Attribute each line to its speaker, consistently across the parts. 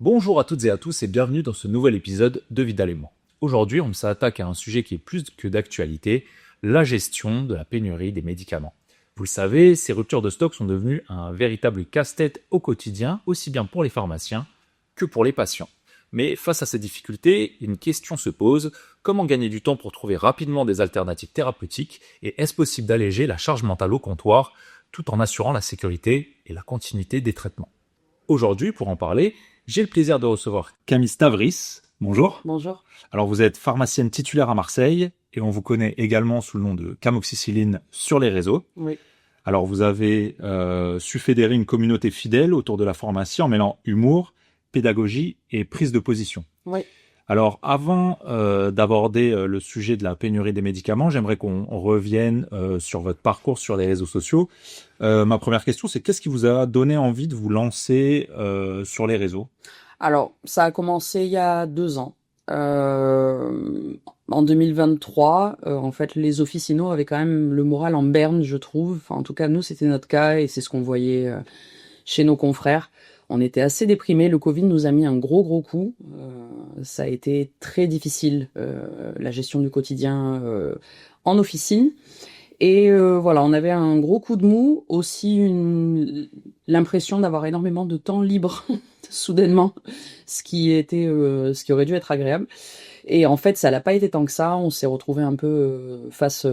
Speaker 1: Bonjour à toutes et à tous et bienvenue dans ce nouvel épisode de Vidal et moi. Aujourd'hui, on s'attaque à un sujet qui est plus que d'actualité, la gestion de la pénurie des médicaments. Vous le savez, ces ruptures de stock sont devenues un véritable casse-tête au quotidien, aussi bien pour les pharmaciens que pour les patients. Mais face à ces difficultés, une question se pose, comment gagner du temps pour trouver rapidement des alternatives thérapeutiques et est-ce possible d'alléger la charge mentale au comptoir tout en assurant la sécurité et la continuité des traitements? Aujourd'hui, pour en parler, j'ai le plaisir de recevoir Camille Stavris. Bonjour.
Speaker 2: Bonjour.
Speaker 1: Alors, vous êtes pharmacienne titulaire à Marseille et on vous connaît également sous le nom de Camoxicilline sur les réseaux.
Speaker 2: Oui.
Speaker 1: Alors, vous avez su fédérer une communauté fidèle autour de la pharmacie en mêlant humour, pédagogie et prise de position.
Speaker 2: Oui.
Speaker 1: Alors, avant d'aborder le sujet de la pénurie des médicaments, j'aimerais qu'on revienne sur votre parcours sur les réseaux sociaux. Ma première question, c'est qu'est-ce qui vous a donné envie de vous lancer sur les réseaux?
Speaker 2: Alors, ça a commencé il y a 2 ans. En 2023, en fait, les officinaux avaient quand même le moral en berne, je trouve. Enfin, en tout cas, nous, c'était notre cas et c'est ce qu'on voyait chez nos confrères. On était assez déprimés. Le Covid nous a mis un gros coup. Ça a été très difficile, la gestion du quotidien en officine. Et voilà, on avait un gros coup de mou, aussi l'impression d'avoir énormément de temps libre soudainement, ce qui aurait dû être agréable. Et en fait, ça n'a pas été tant que ça. On s'est retrouvé un peu face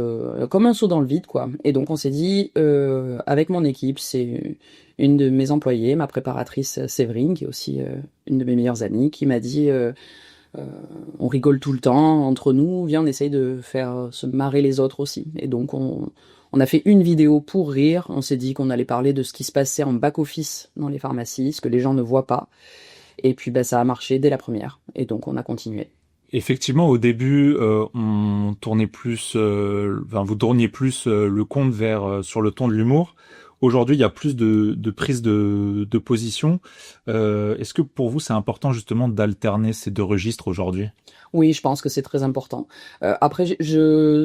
Speaker 2: comme un saut dans le vide, quoi. Et donc on s'est dit, avec mon équipe, c'est une de mes employées, ma préparatrice Séverine, qui est aussi une de mes meilleures amies, qui m'a dit on rigole tout le temps entre nous, viens, on essaye de faire se marrer les autres aussi. Et donc on a fait une vidéo pour rire. On s'est dit qu'on allait parler de ce qui se passait en back-office dans les pharmacies, ce que les gens ne voient pas. Et puis ça a marché dès la première. Et donc on a continué.
Speaker 1: Effectivement, au début, on tournait plus, vous tourniez plus le compte vers sur le ton de l'humour. Aujourd'hui, il y a plus de prise de position. Est-ce que pour vous, c'est important justement d'alterner ces deux registres aujourd'hui?
Speaker 2: Oui, je pense que c'est très important. Après,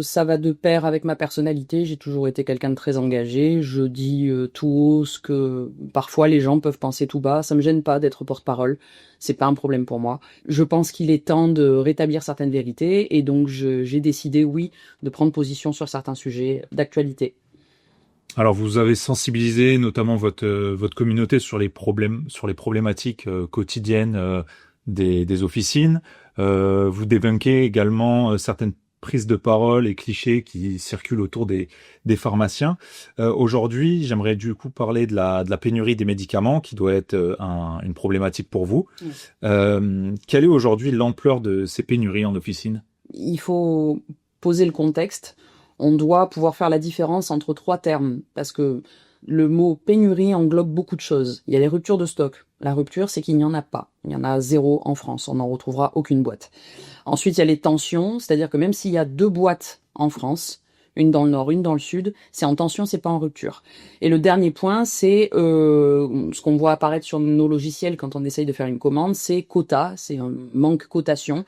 Speaker 2: ça va de pair avec ma personnalité. J'ai toujours été quelqu'un de très engagé. Je dis tout haut ce que parfois les gens peuvent penser tout bas. Ça me gêne pas d'être porte-parole. C'est pas un problème pour moi. Je pense qu'il est temps de rétablir certaines vérités et donc j'ai décidé, oui, de prendre position sur certains sujets d'actualité.
Speaker 1: Alors, vous avez sensibilisé notamment votre communauté sur les problématiques quotidiennes des officines. Vous débunkez également certaines prises de parole et clichés qui circulent autour des pharmaciens. Aujourd'hui, j'aimerais du coup parler de la pénurie des médicaments qui doit être une problématique pour vous. Quelle est aujourd'hui l'ampleur de ces pénuries en officine?
Speaker 2: Il faut poser le contexte. On doit pouvoir faire la différence entre 3 termes, parce que le mot pénurie englobe beaucoup de choses. Il y a les ruptures de stock. La rupture, c'est qu'il n'y en a pas. Il y en a 0 en France. On n'en retrouvera aucune boîte. Ensuite, il y a les tensions, c'est-à-dire que même s'il y a 2 boîtes en France, une dans le nord, une dans le sud, c'est en tension, c'est pas en rupture. Et le dernier point, c'est ce qu'on voit apparaître sur nos logiciels quand on essaye de faire une commande, c'est quota, c'est un manque cotation.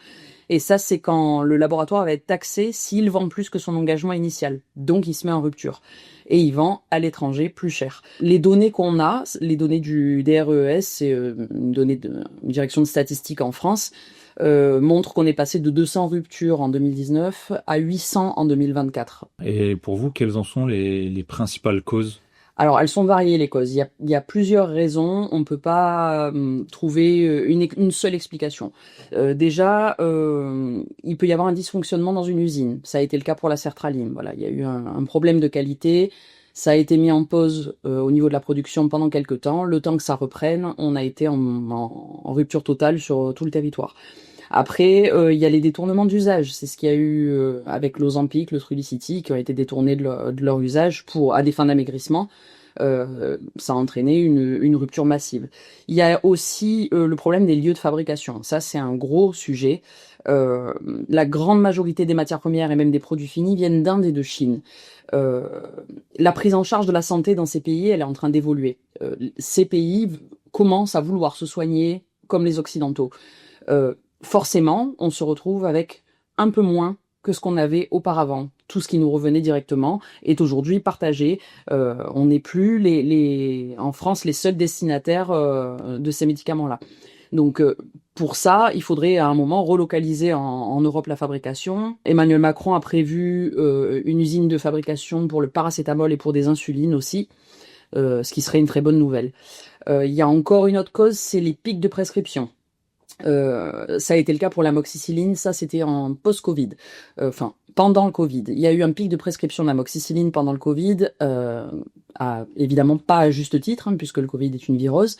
Speaker 2: Et ça, c'est quand le laboratoire va être taxé s'il vend plus que son engagement initial. Donc, il se met en rupture. Et il vend à l'étranger plus cher. Les données qu'on a, les données du DRES, c'est une direction de statistique en France, montrent qu'on est passé de 200 ruptures en 2019 à 800 en 2024.
Speaker 1: Et pour vous, quelles en sont les principales causes?
Speaker 2: Alors, elles sont variées, les causes. Il y a plusieurs raisons. On ne peut pas trouver une seule explication. Déjà, il peut y avoir un dysfonctionnement dans une usine. Ça a été le cas pour la sertraline. Voilà, il y a eu un problème de qualité. Ça a été mis en pause au niveau de la production pendant quelques temps. Le temps que ça reprenne, on a été en rupture totale sur tout le territoire. Après, il y a les détournements d'usage. C'est ce qu'il y a eu avec l'Ozempic, le Trulicity, qui ont été détournés de leur usage à des fins d'amaigrissement. Ça a entraîné une rupture massive. Il y a aussi le problème des lieux de fabrication. Ça, c'est un gros sujet. La grande majorité des matières premières et même des produits finis viennent d'Inde et de Chine. La prise en charge de la santé dans ces pays, elle est en train d'évoluer. Ces pays commencent à vouloir se soigner comme les Occidentaux. Forcément, on se retrouve avec un peu moins que ce qu'on avait auparavant. Tout ce qui nous revenait directement est aujourd'hui partagé. On n'est plus en France les seuls destinataires de ces médicaments-là. Donc pour ça, il faudrait à un moment relocaliser en Europe la fabrication. Emmanuel Macron a prévu une usine de fabrication pour le paracétamol et pour des insulines aussi, ce qui serait une très bonne nouvelle. Il y a encore une autre cause, c'est les pics de prescription. Ça a été le cas pour l'amoxicilline, ça c'était en post-Covid, enfin pendant le Covid. Il y a eu un pic de prescription d'amoxicilline pendant le Covid, évidemment pas à juste titre, hein, puisque le Covid est une virose,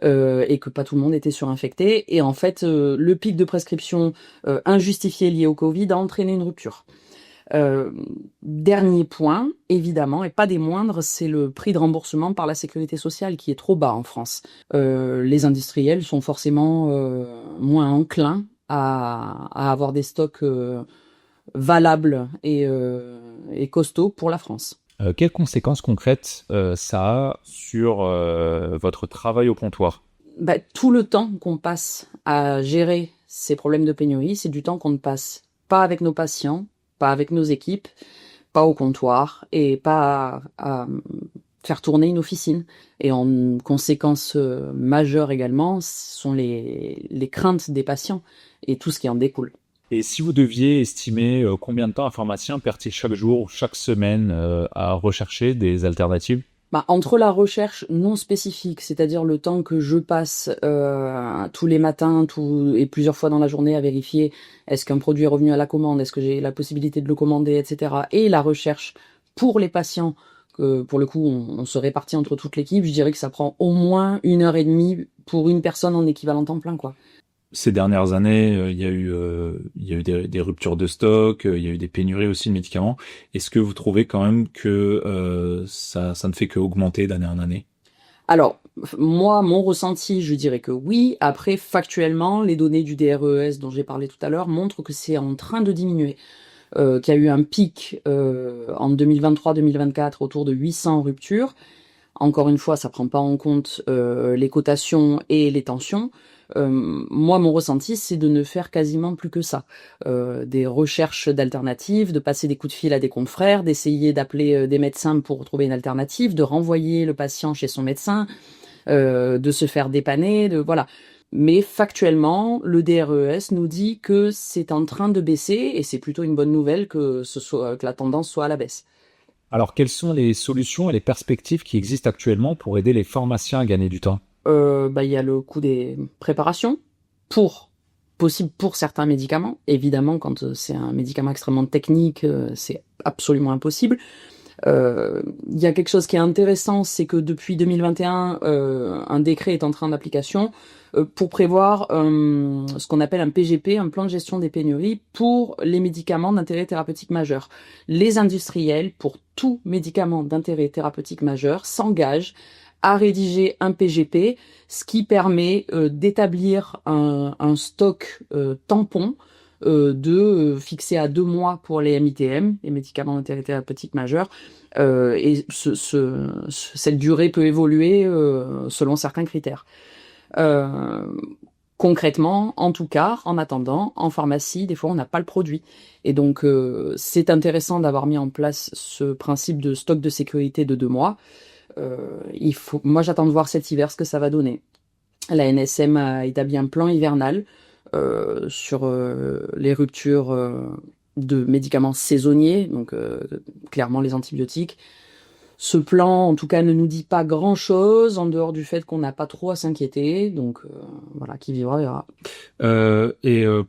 Speaker 2: et que pas tout le monde était surinfecté. Et en fait, le pic de prescription injustifié lié au Covid a entraîné une rupture. Dernier point, évidemment, et pas des moindres, c'est le prix de remboursement par la sécurité sociale qui est trop bas en France. Les industriels sont forcément moins enclins à avoir des stocks valables et costauds pour la France.
Speaker 1: Quelles conséquences concrètes ça a sur votre travail au comptoir?
Speaker 2: Tout le temps qu'on passe à gérer ces problèmes de pénurie, c'est du temps qu'on ne passe pas avec nos patients, pas avec nos équipes, pas au comptoir et pas à faire tourner une officine. Et en conséquence majeure également, ce sont les craintes des patients et tout ce qui en découle.
Speaker 1: Et si vous deviez estimer combien de temps un pharmacien perd-il chaque jour ou chaque semaine à rechercher des alternatives?
Speaker 2: Entre la recherche non spécifique, c'est-à-dire le temps que je passe tous les matins et plusieurs fois dans la journée à vérifier est-ce qu'un produit est revenu à la commande, est-ce que j'ai la possibilité de le commander, etc. Et la recherche pour les patients, que pour le coup on se répartit entre toute l'équipe, je dirais que ça prend au moins 1 heure et demie pour une personne en équivalent temps plein, quoi.
Speaker 1: Ces dernières années, il y a eu des ruptures de stock, il y a eu des pénuries aussi de médicaments. Est-ce que vous trouvez quand même que ça ne fait qu'augmenter d'année en année?
Speaker 2: Alors, moi, mon ressenti, je dirais que oui. Après, factuellement, les données du DRES dont j'ai parlé tout à l'heure montrent que c'est en train de diminuer. Qu'il y a eu un pic en 2023-2024 autour de 800 ruptures. Encore une fois, ça prend pas en compte les cotations et les tensions. Moi, mon ressenti, c'est de ne faire quasiment plus que ça. Des recherches d'alternatives, de passer des coups de fil à des confrères, d'essayer d'appeler des médecins pour trouver une alternative, de renvoyer le patient chez son médecin, de se faire dépanner, voilà. Mais factuellement, le DRES nous dit que c'est en train de baisser et c'est plutôt une bonne nouvelle que la tendance soit à la baisse.
Speaker 1: Alors, quelles sont les solutions et les perspectives qui existent actuellement pour aider les pharmaciens à gagner du temps?
Speaker 2: Il y a le coût des préparations possible pour certains médicaments. Évidemment, quand c'est un médicament extrêmement technique, c'est absolument impossible. Il y a quelque chose qui est intéressant, c'est que depuis 2021, un décret est entré en application pour prévoir ce qu'on appelle un PGP, un plan de gestion des pénuries, pour les médicaments d'intérêt thérapeutique majeur. Les industriels, pour tout médicament d'intérêt thérapeutique majeur, s'engagent à rédiger un PGP, ce qui permet d'établir un stock tampon fixé à 2 mois pour les MITM, les médicaments d'intérêt thérapeutique majeur, et cette durée peut évoluer selon certains critères. Concrètement, en tout cas, en attendant, en pharmacie, des fois on n'a pas le produit. Et donc c'est intéressant d'avoir mis en place ce principe de stock de sécurité de 2 mois. Moi j'attends de voir cet hiver ce que ça va donner. La NSM a établi un plan hivernal sur les ruptures de médicaments saisonniers, donc clairement les antibiotiques. Ce plan, en tout cas, ne nous dit pas grand-chose, en dehors du fait qu'on n'a pas trop à s'inquiéter. Donc voilà, qui vivra verra.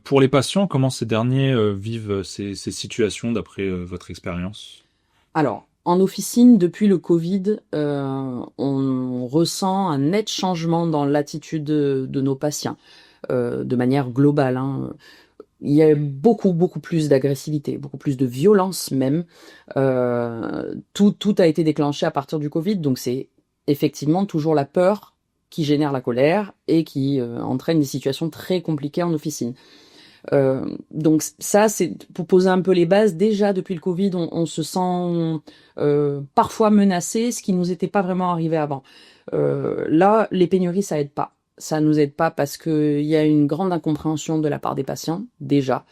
Speaker 1: Pour les patients, comment ces derniers vivent ces situations d'après votre expérience?
Speaker 2: Alors, en officine, depuis le Covid, on ressent un net changement dans l'attitude de nos patients, de manière globale, hein. Il y a beaucoup plus d'agressivité, beaucoup plus de violence même. Tout a été déclenché à partir du Covid, donc c'est effectivement toujours la peur qui génère la colère et qui entraîne des situations très compliquées en officine. Donc ça, c'est pour poser un peu les bases. Déjà depuis le Covid, on se sent parfois menacé, ce qui nous était pas vraiment arrivé avant. Là, les pénuries, ça aide pas. Ça nous aide pas parce que il y a une grande incompréhension de la part des patients, déjà.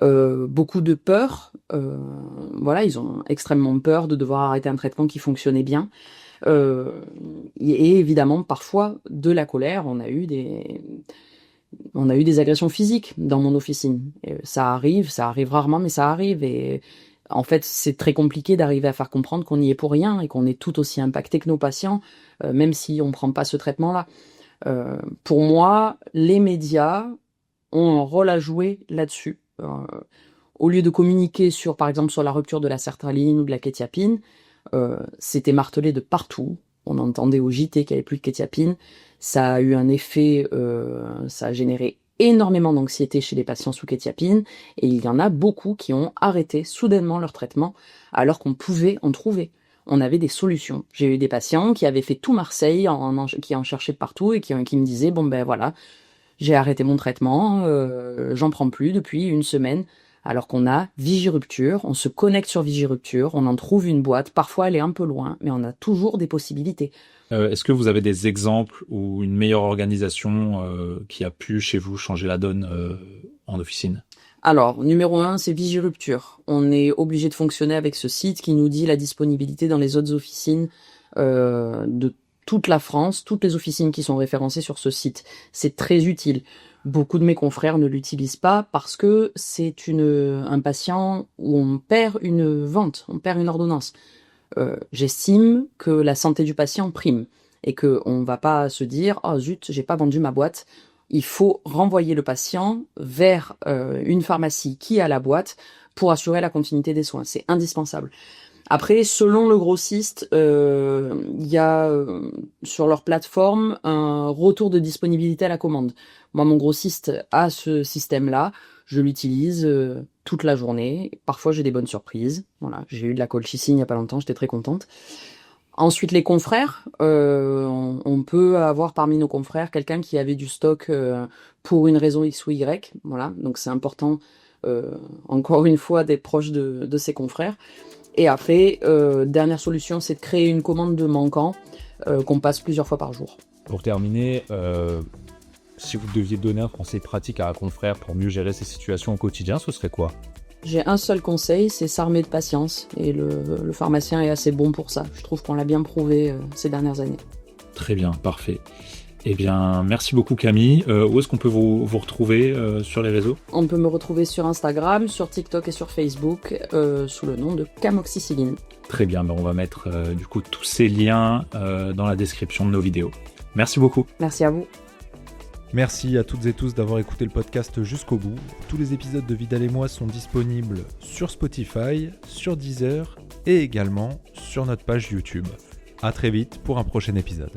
Speaker 2: Beaucoup de peur. Voilà, ils ont extrêmement peur de devoir arrêter un traitement qui fonctionnait bien. Et évidemment, parfois, de la colère. On a eu On a eu des agressions physiques dans mon officine. Et ça arrive rarement, mais ça arrive. Et en fait, c'est très compliqué d'arriver à faire comprendre qu'on y est pour rien et qu'on est tout aussi impacté que nos patients, même si on ne prend pas ce traitement-là. Pour moi, les médias ont un rôle à jouer là-dessus. Au lieu de communiquer sur, par exemple, sur la rupture de la sertraline ou de la quétiapine, c'était martelé de partout. On entendait au JT qu'il n'y avait plus de quétiapine. Ça a eu un effet, ça a généré énormément d'anxiété chez les patients sous quétiapine, et il y en a beaucoup qui ont arrêté soudainement leur traitement, alors qu'on pouvait en trouver. On avait des solutions. J'ai eu des patients qui avaient fait tout Marseille, qui en cherchaient partout, et qui me disaient, bon ben voilà, j'ai arrêté mon traitement, j'en prends plus depuis une semaine, alors qu'on a Vigirupture, on se connecte sur Vigirupture, on en trouve une boîte, parfois elle est un peu loin, mais on a toujours des possibilités.
Speaker 1: Est-ce que vous avez des exemples ou une meilleure organisation qui a pu chez vous changer la donne en officine ?
Speaker 2: Alors, numéro 1, c'est Vigirupture. On est obligé de fonctionner avec ce site qui nous dit la disponibilité dans les autres officines de toute la France, toutes les officines qui sont référencées sur ce site. C'est très utile. Beaucoup de mes confrères ne l'utilisent pas parce que c'est un patient où on perd une vente, on perd une ordonnance. J'estime que la santé du patient prime et que on va pas se dire oh zut, j'ai pas vendu ma boîte. Il faut renvoyer le patient vers une pharmacie qui a la boîte pour assurer la continuité des soins. C'est indispensable. Après, selon le grossiste, il y a sur leur plateforme un retour de disponibilité à la commande. Moi, mon grossiste a ce système-là. Je l'utilise toute la journée. Parfois, j'ai des bonnes surprises. Voilà, j'ai eu de la colchicine il n'y a pas longtemps, j'étais très contente. Ensuite, les confrères. On peut avoir parmi nos confrères quelqu'un qui avait du stock pour une raison X ou Y. Voilà, donc c'est important, encore une fois, d'être proche de ses confrères. Et après, dernière solution, c'est de créer une commande de manquant qu'on passe plusieurs fois par jour.
Speaker 1: Pour terminer, si vous deviez donner un conseil pratique à un confrère pour mieux gérer ces situations au quotidien, ce serait quoi ?
Speaker 2: J'ai un seul conseil, c'est s'armer de patience. Et le pharmacien est assez bon pour ça. Je trouve qu'on l'a bien prouvé ces dernières années.
Speaker 1: Très bien, parfait. Eh bien, merci beaucoup Camille. Où est-ce qu'on peut vous retrouver sur les réseaux ?
Speaker 2: On peut me retrouver sur Instagram, sur TikTok et sur Facebook sous le nom de Camoxicilline.
Speaker 1: Très bien, on va mettre du coup tous ces liens dans la description de nos vidéos. Merci beaucoup.
Speaker 2: Merci à vous.
Speaker 3: Merci à toutes et tous d'avoir écouté le podcast jusqu'au bout. Tous les épisodes de Vidal et moi sont disponibles sur Spotify, sur Deezer et également sur notre page YouTube. À très vite pour un prochain épisode.